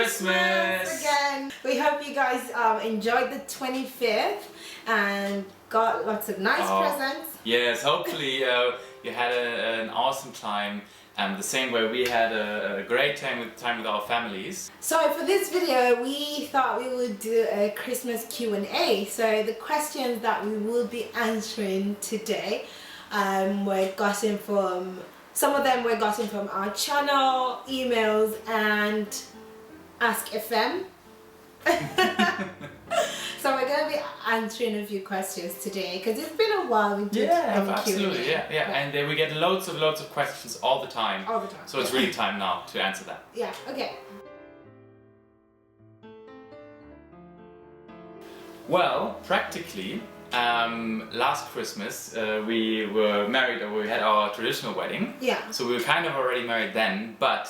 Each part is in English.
Christmas! Again. We hope you guys enjoyed the 25th and got lots of nice presents. Yes, hopefully you had an awesome time. The same way we had a great time with our families. So for this video we thought we would do a Christmas Q&A. So the questions that we will be answering today were gotten from, some of them were gotten from our channel, emails and Ask FM. So we're going to be answering a few questions today because it's been a while we did absolutely, Q&A. And we get loads of questions all the time. All the time. So it's really time now to answer that. Yeah, okay. Well, practically, last Christmas we were married, or we had our traditional wedding. Yeah. So we were kind of already married then, but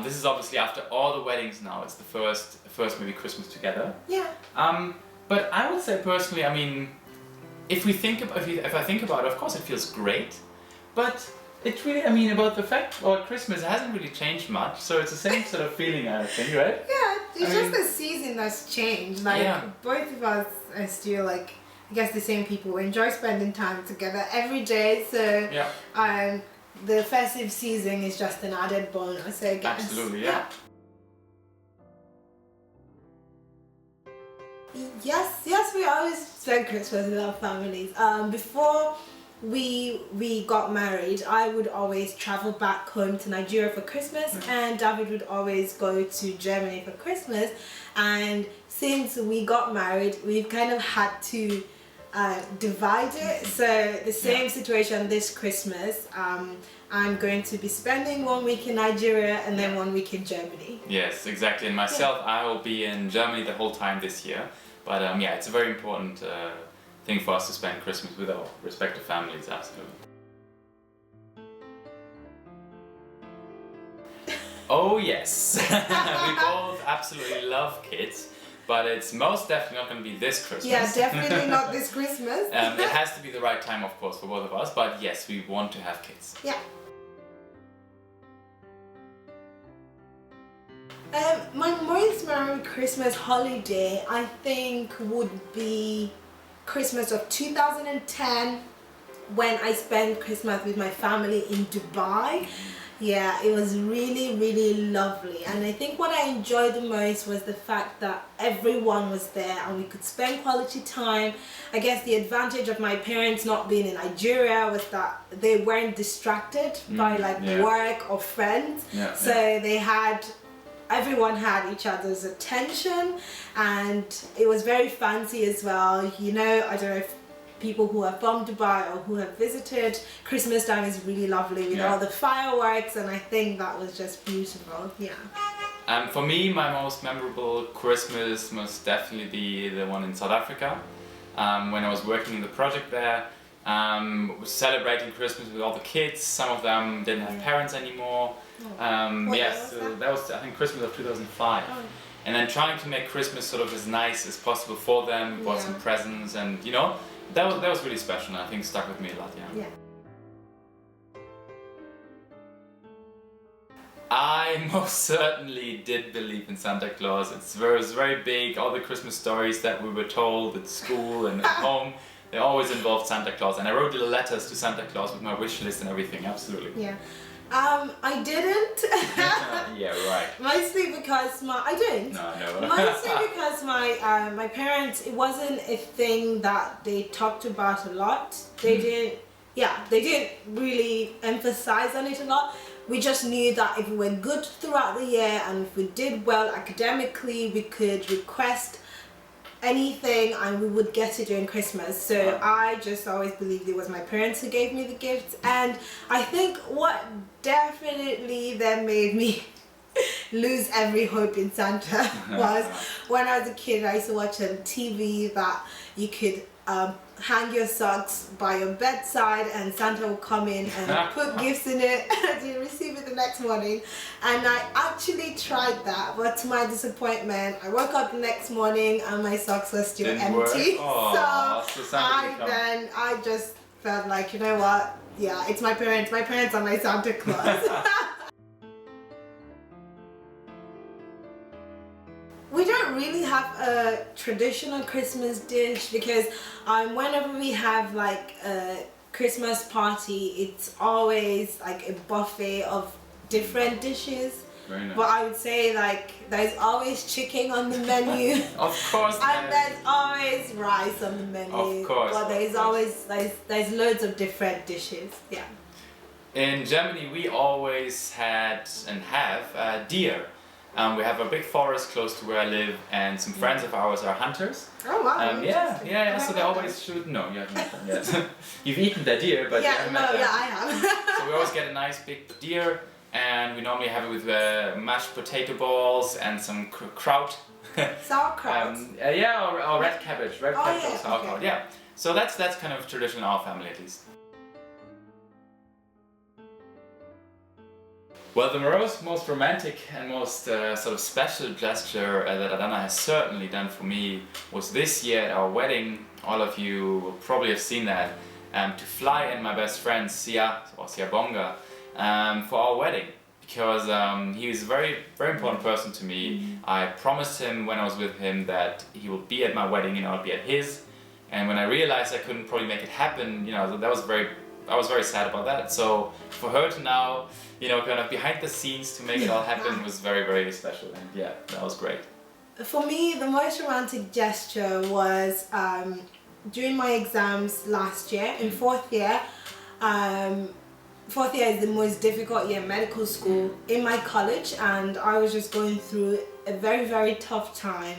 this is obviously after all the weddings now. It's the first maybe Christmas together. Yeah. But I would say personally, I mean, if I think about it, of course it feels great, but it really, I mean, about Christmas, it hasn't really changed much, so it's the same sort of feeling, I think, right? Yeah, it's just the season that's changed. Like, both of us are still, like, I guess the same people. We enjoy spending time together every day, so the festive season is just an added bonus, I guess. Absolutely, yeah. Yes, we always spend Christmas with our families. Before we got married, I would always travel back home to Nigeria for Christmas, and David would always go to Germany for Christmas. And since we got married, we've kind of had to divide it. So the same situation this Christmas. I'm going to be spending 1 week in Nigeria and then 1 week in Germany. Yes, exactly. And myself, I will be in Germany the whole time this year. But yeah, it's a very important thing for us to spend Christmas with our respective families, absolutely. Oh yes, we both absolutely love kids, but it's most definitely not going to be this Christmas. Yeah, definitely not this Christmas. It has to be the right time, of course, for both of us, but yes, we want to have kids. Yeah. My most memorable Christmas holiday, I think, would be Christmas of 2010, when I spent Christmas with my family in Dubai. Yeah, it was really, really lovely, and I think what I enjoyed the most was the fact that everyone was there and we could spend quality time. I guess the advantage of my parents not being in Nigeria was that they weren't distracted by work or friends, so everyone had each other's attention, and it was very fancy as well. You know, I don't know if people who are from Dubai or who have visited, Christmas time is really lovely with all the fireworks, and I think that was just beautiful. Yeah. For me, my most memorable Christmas must definitely be the one in South Africa, when I was working in the project there. Celebrating Christmas with all the kids. Some of them didn't have parents anymore. That was I think Christmas of 2005. And then trying to make Christmas sort of as nice as possible for them. We bought some presents, and you know, that was really special, and I think stuck with me a lot. Yeah. I most certainly did believe in Santa Claus. It was very big. All the Christmas stories that we were told at school and at home, they always involved Santa Claus, and I wrote little letters to Santa Claus with my wish list and everything, absolutely. Yeah. I didn't. Yeah, right. Mostly because I didn't. No. Mostly because my parents, it wasn't a thing that they talked about a lot. They didn't really emphasize on it a lot. We just knew that if we were good throughout the year and if we did well academically, we could request anything and we would get it during Christmas. So I just always believed it was my parents who gave me the gifts. And I think what definitely then made me lose every hope in Santa was when I was a kid, I used to watch on TV that you could hang your socks by your bedside and Santa will come in and put gifts in it and you receive it the next morning. And I actually tried that, but to my disappointment, I woke up the next morning and my socks were still empty. So I just felt like, you know what, yeah, it's my parents are my Santa Claus. have a traditional Christmas dish? Because whenever we have like a Christmas party, it's always like a buffet of different dishes. Very nice. But I would say like there's always chicken on the menu. Of course. And there's always rice on the menu. Of course. But there's always there's loads of different dishes. Yeah. In Germany, we always had and have deer. We have a big forest close to where I live, and some friends of ours are hunters. Oh wow! Yeah. So they always shoot. No, you haven't met them yet. You've eaten their deer, but you haven't met them. I have. So we always get a nice big deer, and we normally have it with mashed potato balls and some kraut. Sauerkraut. Or red cabbage, sauerkraut. Okay. Yeah. So that's kind of tradition in our family at least. Well, the most romantic and most sort of special gesture that Adanna has certainly done for me was this year at our wedding. All of you will probably have seen that. To fly in my best friend Sia Bonga for our wedding, because he was a very, very important person to me. I promised him when I was with him that he would be at my wedding and I would be at his. And when I realized I couldn't probably make it happen, I was very sad about that. So for her to now, kind of behind the scenes to make it all happen was very, very special. And yeah, that was great. For me, the most romantic gesture was during my exams last year in fourth year. Fourth year is the most difficult year in medical school in my college, and I was just going through a very, very tough time.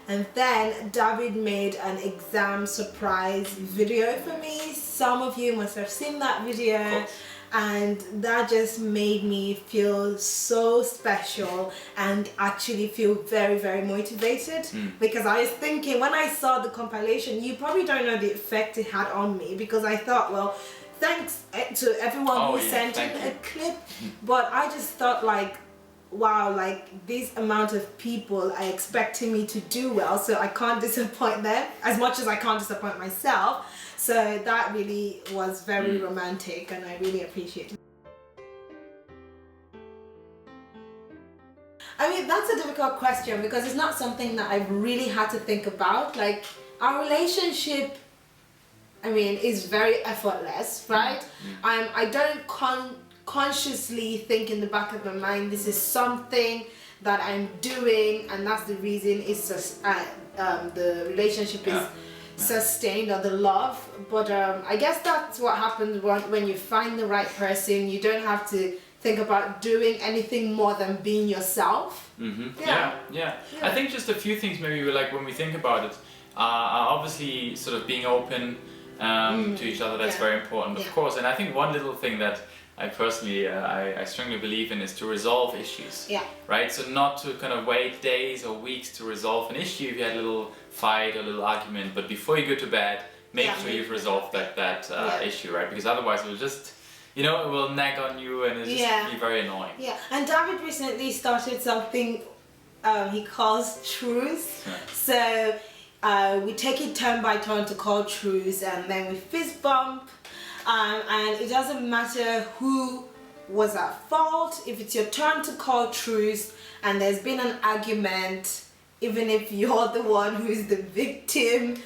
And then David made an exam surprise video for me. Some of you must have seen that video, and that just made me feel so special and actually feel very, very motivated. Because I was thinking, when I saw the compilation, you probably don't know the effect it had on me, because I thought, well, thanks to everyone who sent in a clip, but I just thought like, wow, like this amount of people are expecting me to do well, so I can't disappoint them as much as I can't disappoint myself. So that really was very romantic, and I really appreciate it. I mean, that's a difficult question because it's not something that I've really had to think about. Like, our relationship, I mean, is very effortless, right? I don't consciously think in the back of my mind, this is something that I'm doing, and that's the reason it's just the relationship is sustained, or the love. But I guess that's what happens when you find the right person. You don't have to think about doing anything more than being yourself. Yeah. I think just a few things maybe like when we think about it are obviously sort of being open to each other. That's very important, of course. And I think one little thing that I personally, I strongly believe in is to resolve issues. Right? So not to kind of wait days or weeks to resolve an issue if you had a little fight or a little argument, but before you go to bed, make sure you've resolved that issue, right? Because otherwise it will just, it will nag on you and it'll just be very annoying. Yeah, and David recently started something he calls truce. So we take it turn by turn to call truce, and then we fist bump. And it doesn't matter who was at fault. If it's your turn to call truce and there's been an argument, even if you're the one who's the victim,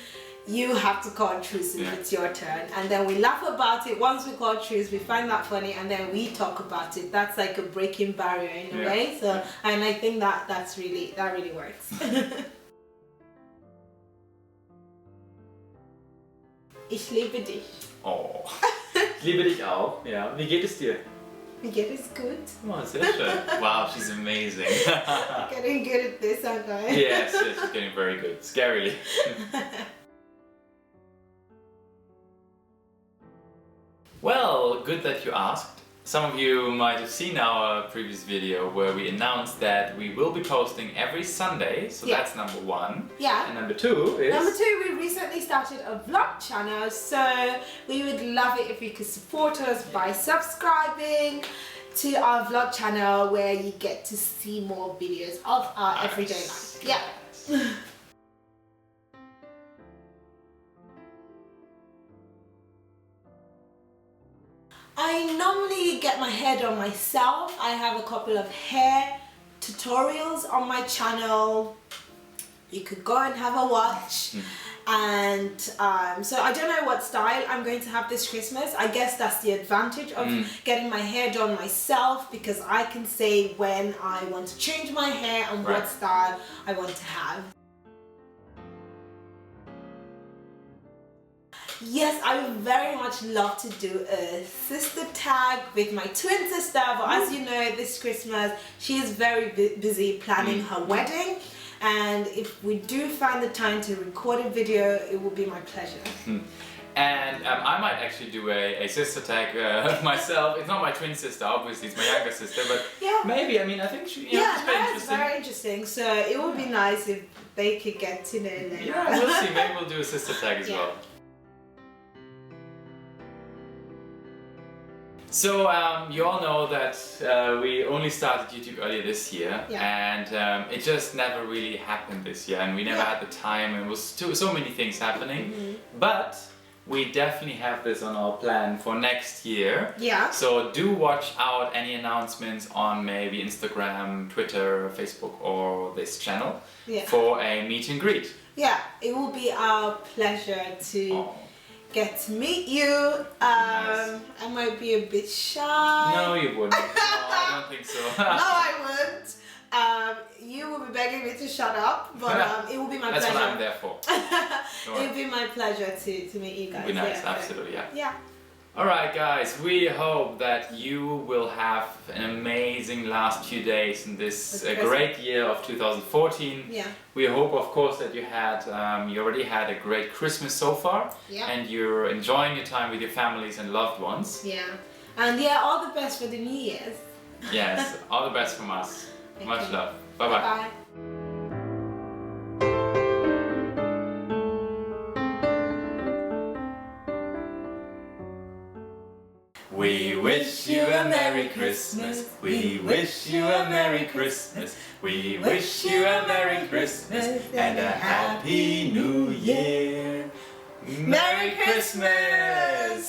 you have to call truce if it's your turn. And then we laugh about it. Once we call truce, we find that funny, and then we talk about it. That's like a breaking barrier in a way. So, and I think that really works. Ich liebe dich. Oh, ich liebe dich auch. Ja, wie geht es dir? Mir geht es gut. Oh, sehr schön. Wow, she's amazing. Getting good at this, aren't I? Yes, she's getting very good. Scarily. Well, good that you asked. Some of you might have seen our previous video where we announced that we will be posting every Sunday, so that's number one. Yeah. And number two is... Number two, we recently started a vlog channel, so we would love it if you could support us by subscribing to our vlog channel, where you get to see more videos of our everyday life. Yeah. I normally get my hair done myself. I have a couple of hair tutorials on my channel. you could go and have a watch. And so I don't know what style I'm going to have this Christmas. I guess that's the advantage of getting my hair done myself, because I can say when I want to change my hair and what style I want to have. Yes, I would very much love to do a sister tag with my twin sister, but as you know, this Christmas she is very busy planning her wedding, and if we do find the time to record a video, it will be my pleasure. And I might actually do a sister tag myself. It's not my twin sister, obviously, it's my younger sister, but maybe, I mean, I think she, that's very interesting. So it would be nice if they could get to know them. Yeah, we'll see. Maybe we'll do a sister tag as well. So you all know that we only started YouTube earlier this year, and it just never really happened this year, and we never had the time, and it was so many things happening. But we definitely have this on our plan for next year. Yeah. So do watch out any announcements on maybe Instagram, Twitter, Facebook, or this channel for a meet and greet. Yeah, it will be our pleasure to get to meet you. Nice. I might be a bit shy. No, you wouldn't. No, I don't think so. No, I wouldn't. You will be begging me to shut up, but it will be my pleasure. That's what I'm there for. It will be my pleasure to meet you guys. It would be nice, absolutely, yeah. Alright guys, we hope that you will have an amazing last few days in this great year of 2014. Yeah. We hope, of course, that you already had a great Christmas so far, and you're enjoying your time with your families and loved ones. Yeah. And all the best for the New Year's. Yes, all the best from us. Much love. Bye-bye. Bye. We wish you a Merry Christmas. We wish you a Merry Christmas. We wish you a Merry Christmas and a Happy New Year. Merry Christmas!